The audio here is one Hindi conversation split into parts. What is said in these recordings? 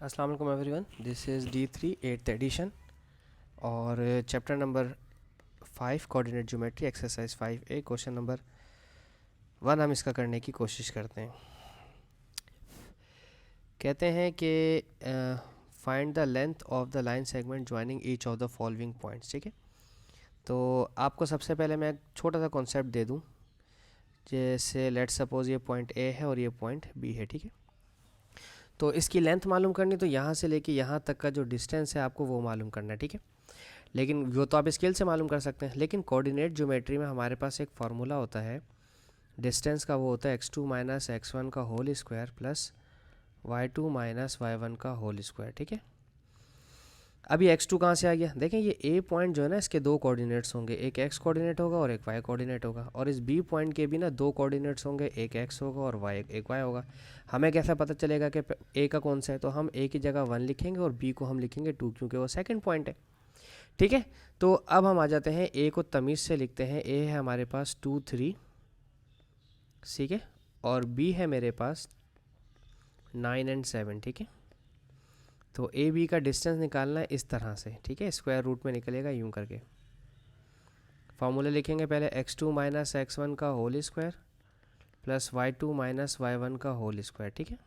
अस्सलाम वालेकुम everyone, this is D3 8th edition और chapter number 5 coordinate geometry exercise 5A question number 1 हम इसका करने की कोशिश करते हैं। कहते हैं कि find the length of the line segment joining each of the following points. ठीक है, तो आपको सबसे पहले मैं एक छोटा सा कॉन्सेप्ट दे दूं। जैसे लेट्स सपोज ये पॉइंट A है और ये पॉइंट B है। ठीक है, तो इसकी लेंथ मालूम करनी, तो यहाँ से लेके यहाँ तक का जो डिस्टेंस है आपको वो मालूम करना है। ठीक है, लेकिन वो तो आप स्केल से मालूम कर सकते हैं, लेकिन कोऑर्डिनेट ज्योमेट्री में हमारे पास एक फार्मूला होता है डिस्टेंस का, वो होता है x2 माइनस x1 का whole square plus y2 minus y1 का होल स्क्वायर। ठीक है, अभी x2 कहाँ से आ गया? देखें, ये A पॉइंट जो है ना, इसके दो कोऑर्डिनेट्स होंगे, एक x कोऑर्डिनेट होगा और एक y कोऑर्डिनेट होगा, और इस B पॉइंट के भी ना दो कोऑर्डिनेट्स होंगे, एक x होगा और एक y होगा। हमें कैसे पता चलेगा कि A का कौन सा है? तो हम A की जगह 1 लिखेंगे और B को हम लिखेंगे 2, क्योंकि वो सेकंड पॉइंट है। ठीक है, तो अब हम आ जाते हैं A को तमीज़ से लिखते हैं। A है हमारे पास 2 3, ठीक है, और B है मेरे पास 9 और 7। ठीक है, तो ए बी का डिस्टेंस निकालना है इस तरह से। ठीक है, स्क्वायर रूट में निकलेगा यूं करके। फॉर्मूला लिखेंगे पहले x2 माइनस x1 का whole square plus y2 minus y1 का होल स्क्वायर। ठीक है,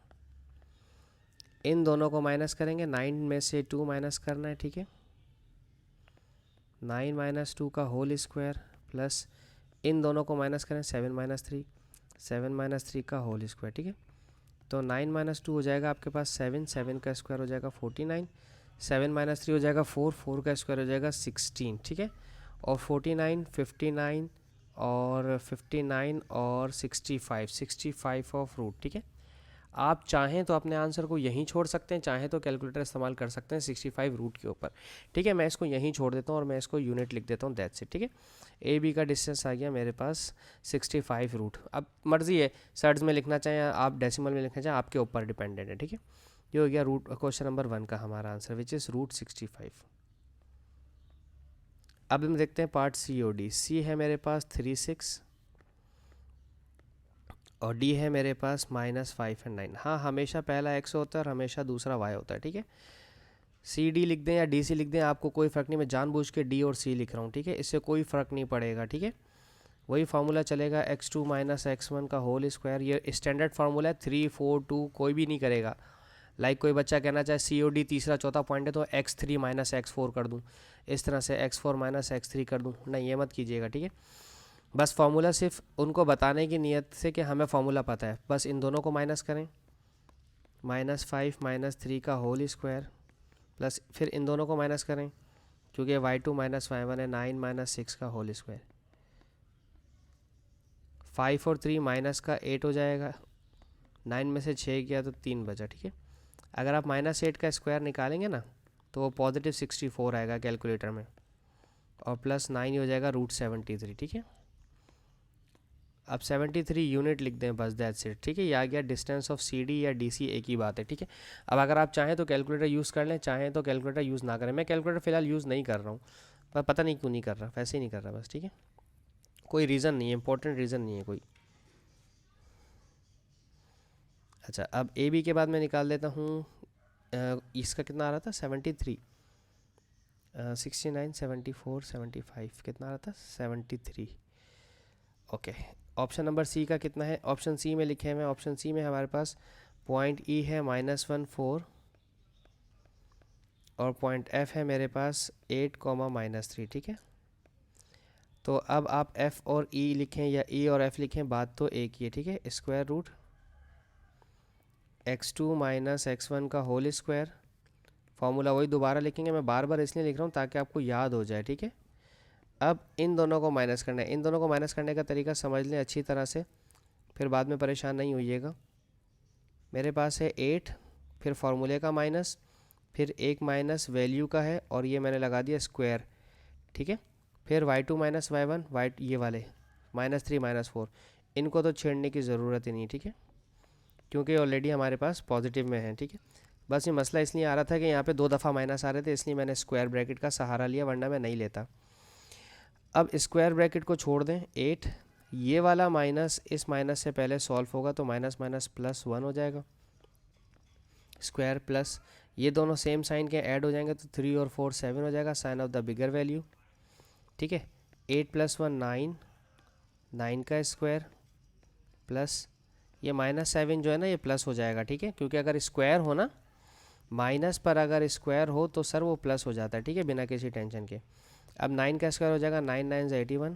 इन दोनों को माइनस करेंगे, 9 में से 2 माइनस करना है। ठीक है, 9 माइनस 2 का होल स्क्वायर प्लस इन दोनों को माइनस करें, 7 माइनस 3, 7 माइनस 3 का होल स्क्वायर। ठीक है, तो 9 माइनस 2 हो जाएगा आपके पास 7, 7 का स्क्वायर हो जाएगा 49, 7 माइनस 3 हो जाएगा 4, 4 का स्क्वायर हो जाएगा 16। ठीक है, और 49, 59 और 59 और 65, 65 ऑफ रूट। ठीक है, आप चाहें तो अपने आंसर को यहीं छोड़ सकते हैं, चाहें तो कैलकुलेटर इस्तेमाल कर सकते हैं 65 रूट के ऊपर। ठीक है, मैं इसको यहीं छोड़ देता हूँ और मैं इसको यूनिट लिख देता हूँ, दैट्स इट। ठीक है, ए बी का डिस्टेंस आ गया मेरे पास 65 रूट। अब मर्ज़ी है, सर्ड्स में लिखना चाहें आप डेसिमल में लिखना चाहें, आपके ऊपर डिपेंडेंट है। ठीक है, ये हो गया रूट क्वेश्चन नंबर 1 का हमारा आंसर, विच इज़ रूट 65। अब हम देखते हैं पार्ट सी और डी। सी है मेरे पास 3 6 और डी है मेरे पास -5 और 9। हाँ, हमेशा पहला x होता है और हमेशा दूसरा y होता है। ठीक है, सी डी लिख दें या डी सी लिख दें, आपको कोई फ़र्क नहीं, मैं जानबूझ के डी और सी लिख रहा हूँ। ठीक है, इससे कोई फ़र्क नहीं पड़ेगा। ठीक है, वही फार्मूला चलेगा, x2 माइनस x1 का होल स्क्वायर। ये स्टैंडर्ड फार्मूला है, 3 4 2 कोई भी नहीं करेगा। लाइक कोई बच्चा कहना चाहे सी ओ डी तीसरा चौथा पॉइंट है तो x3 माइनस x4 कर दूँ, इस तरह से x4 माइनस x3 कर दूँ, नहीं, ये मत कीजिएगा। ठीक है, बस फार्मूला सिर्फ उनको बताने की नीयत से कि हमें फार्मूला पता है, बस इन दोनों को माइनस करें, -5 माइनस 3 का होल स्क्वायर प्लस फिर इन दोनों को माइनस करें, क्योंकि y2 माइनस y1 है, 9 माइनस 6 का होल स्क्वायर। 5 और 3 माइनस का 8 हो जाएगा, 9 में से 6 गया तो 3 बचा। ठीक है, अगर आप -8 का स्क्वायर निकालेंगे ना तो वो पॉजिटिव 64 आएगा कैलकुलेटर में, और प्लस 9 हो जाएगा रूट 73। ठीक है, अब 73 यूनिट लिख दें, बस दैट्स इट। ठीक है, ये आ गया डिस्टेंस ऑफ सी डी या डी सी, एक ही बात है। ठीक है, अब अगर आप चाहें तो कैलकुलेटर यूज़ कर लें, चाहें तो कैलकुलेटर यूज़ ना करें। मैं कैलकुलेटर फ़िलहाल यूज़ नहीं कर रहा हूँ, पर पता नहीं क्यों नहीं कर रहा, वैसे ही नहीं कर रहा बस। ठीक है, कोई रीज़न नहीं है, इंपॉर्टेंट रीज़न नहीं है कोई। अच्छा, अब ए बी के बाद मैं निकाल देता हूँ, इसका कितना आ रहा था? 73, 69, 74, 75, कितना आ रहा था? 73। ओके, ऑप्शन नंबर सी का कितना है? ऑप्शन सी में लिखे हुए हैं, ऑप्शन सी में हमारे पास पॉइंट ई है -1 4 और पॉइंट एफ है मेरे पास 8, -3। ठीक है, तो अब आप एफ और ई लिखें या ई और एफ लिखें, बात तो एक ही है। ठीक है, square root x2 minus x1 का होल स्क्वायर, फार्मूला वही दोबारा लिखेंगे, मैं बार बार इसलिए लिख रहा हूँ ताकि आपको याद हो जाए। ठीक है, अब इन दोनों को माइनस करना है, इन दोनों को माइनस करने का तरीका समझ लें अच्छी तरह से, फिर बाद में परेशान नहीं होइएगा। मेरे पास है 8, फिर फार्मूले का माइनस, फिर एक माइनस वैल्यू का है और ये मैंने लगा दिया स्क्वायर। ठीक है, फिर y2 माइनस y1, ये वाले -3 -4, इनको तो छेड़ने की ज़रूरत ही नहीं। ठीक है, क्योंकि ऑलरेडी हमारे पास पॉजिटिव में है। ठीक है, बस ये मसला इसलिए आ रहा था कि यहाँ पे 2 दफ़ा माइनस आ रहे थे, इसलिए मैंने स्क्वायर ब्रैकेट का सहारा लिया, वरना मैं नहीं लेता। अब स्क्वायर ब्रैकेट को छोड़ दें, 8, ये वाला माइनस इस माइनस से पहले सॉल्व होगा तो माइनस माइनस +1 हो जाएगा, स्क्वायर प्लस ये दोनों सेम साइन के ऐड हो जाएंगे तो 3 और 4 7 हो जाएगा, sign of the bigger value. ठीक है, 8 + 1 9, 9 का स्क्वायर प्लस ये -7 जो है ना ये प्लस हो जाएगा। ठीक है, क्योंकि अगर स्क्वायर हो ना, माइनस पर अगर स्क्वायर हो तो सर वो प्लस हो जाता है। ठीक है, बिना किसी टेंशन के। अब 9 का स्क्वायर हो जाएगा 9 9 81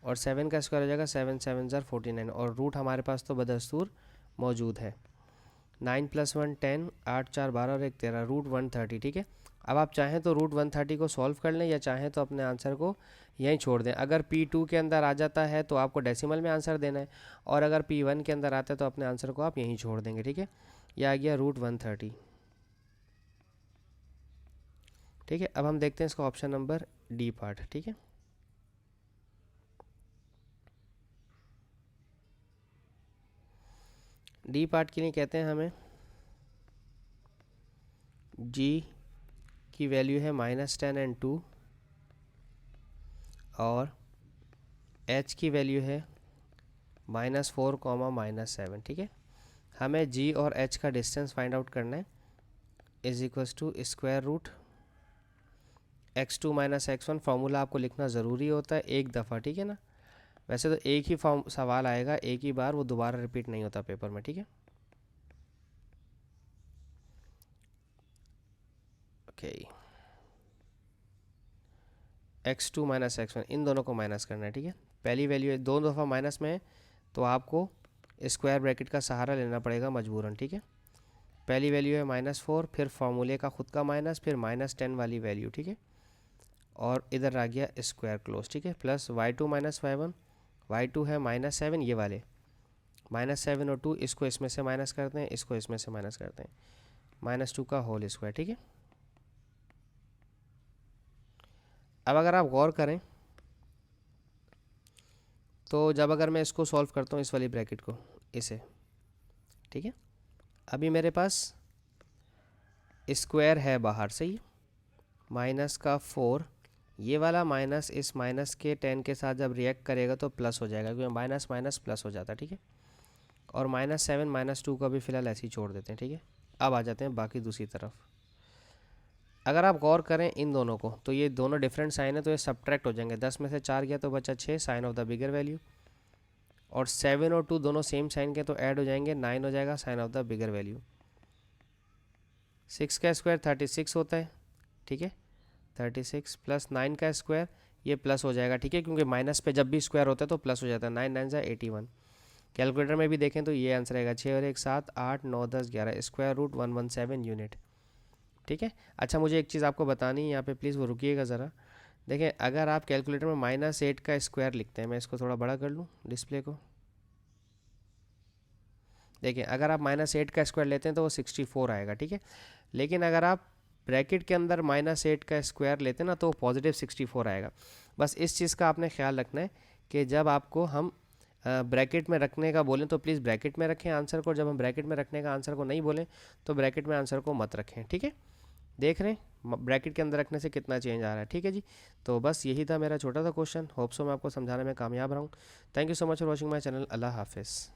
और 7 का स्क्वायर हो जाएगा 7 7 49 और रूट हमारे पास तो बदस्तूर मौजूद है। 9 + 1 10, 8 4 12 और 1 13, रूट 130। ठीक है, अब आप चाहें तो रूट 130 को सॉल्व कर लें या चाहें तो अपने आंसर को यहीं छोड़ दें। अगर P2 के अंदर आ जाता है तो आपको डेसिमल में आंसर देना है, और अगर P1 के अंदर आता है तो अपने आंसर को आप यहीं छोड़ देंगे। ठीक है, यह आ गया रूट 130। ठीक है, अब हम देखते हैं इसका ऑप्शन नंबर डी पार्ट। ठीक है, डी पार्ट के लिए कहते हैं हमें g की वैल्यू है -10 एंड 2 और h की वैल्यू है -4, -7। ठीक है, हमें g और h का डिस्टेंस फाइंड आउट करना है, is equals to square root x2 - x1। Formula आपको लिखना ज़रूरी होता है एक दफ़ा। ठीक है ना, वैसे तो एक ही सवाल आएगा एक ही बार, वो दोबारा रिपीट नहीं होता पेपर में। ठीक है, ओके। x2 - x1 इन दोनों को माइनस करना है। ठीक है, पहली वैल्यू दो दफ़ा माइनस में है तो आपको स्क्वायर ब्रैकेट का सहारा लेना पड़ेगा मजबूरन। ठीक है, पहली वैल्यू है -4, फिर फार्मूले का खुद का माइनस, फिर -10 वाली वैल्यू। ठीक है, और इधर आ गया स्क्वायर क्लोज। ठीक है, प्लस y2 - y1, y2 है -7, ये वाले -7 और 2 इसको इसमें से माइनस करते हैं, इसको इसमें से माइनस करते हैं, -2 का होल स्क्वायर। ठीक है, अब अगर आप गौर करें तो जब अगर मैं इसको सॉल्व करता हूँ इस वाली ब्रैकेट को, इसे, ठीक है, अभी मेरे पास स्क्वायर है बाहर से ही, -4, ये वाला माइनस इस माइनस के 10 के साथ जब रिएक्ट करेगा तो प्लस हो जाएगा, क्योंकि माइनस माइनस प्लस हो जाता है। ठीक है, और -7 -2 को भी फिलहाल ऐसे ही छोड़ देते हैं। ठीक है, अब आ जाते हैं बाकी दूसरी तरफ। अगर आप गौर करें इन दोनों को तो ये दोनों डिफरेंट साइन है तो ये सब्ट्रैक्ट हो जाएंगे। 10 में से 4 गया तो बचा 6, sign of the bigger value, और 7 और 2 दोनों सेम साइन के तो ऐड हो जाएंगे, 9 हो जाएगा sign of the bigger value. 6 का स्क्वायर 36 होता है। ठीक है, 36 प्लस 9 का स्क्वायर ये प्लस हो जाएगा। ठीक है, क्योंकि माइनस पे जब भी स्क्वायर होता है तो प्लस हो जाता है। 9 9 जा 81। कैलकुलेटर में भी देखें तो ये आंसर आएगा 6 और 1 7 8 9 10 11, स्क्वायर रूट 117 यूनिट। ठीक है, अच्छा मुझे एक चीज़ आपको बतानी है यहाँ पे, प्लीज़ वो रुकिएगा ज़रा। देखें, अगर आप कैलकुलेटर में -8 का स्क्वायर लिखते हैं, मैं इसको थोड़ा बड़ा कर लूँ डिस्प्ले को। देखिए, अगर आप -8 का स्क्वायर लेते हैं तो वो 64 आएगा। ठीक है, लेकिन अगर आप ब्रैकेट के अंदर -8 का स्क्वायर लेते हैं ना तो वो पॉजिटिव 64 आएगा। बस इस चीज़ का आपने ख्याल रखना है कि जब आपको हम ब्रैकेट में रखने का बोलें तो प्लीज़ ब्रैकेट में रखें आंसर को, जब हम ब्रैकेट में रखने का आंसर को नहीं बोलें तो ब्रैकेट में आंसर को मत रखें। ठीक है, देख रहे हैं ब्रैकेट के अंदर रखने से कितना चेंज आ रहा है। ठीक है जी, तो बस यही था मेरा छोटा सा क्वेश्चन। होप सो मैं आपको समझाने में कामयाब रहा हूँ। Thank you so much for watching my channel. अल्लाह हाफिज़।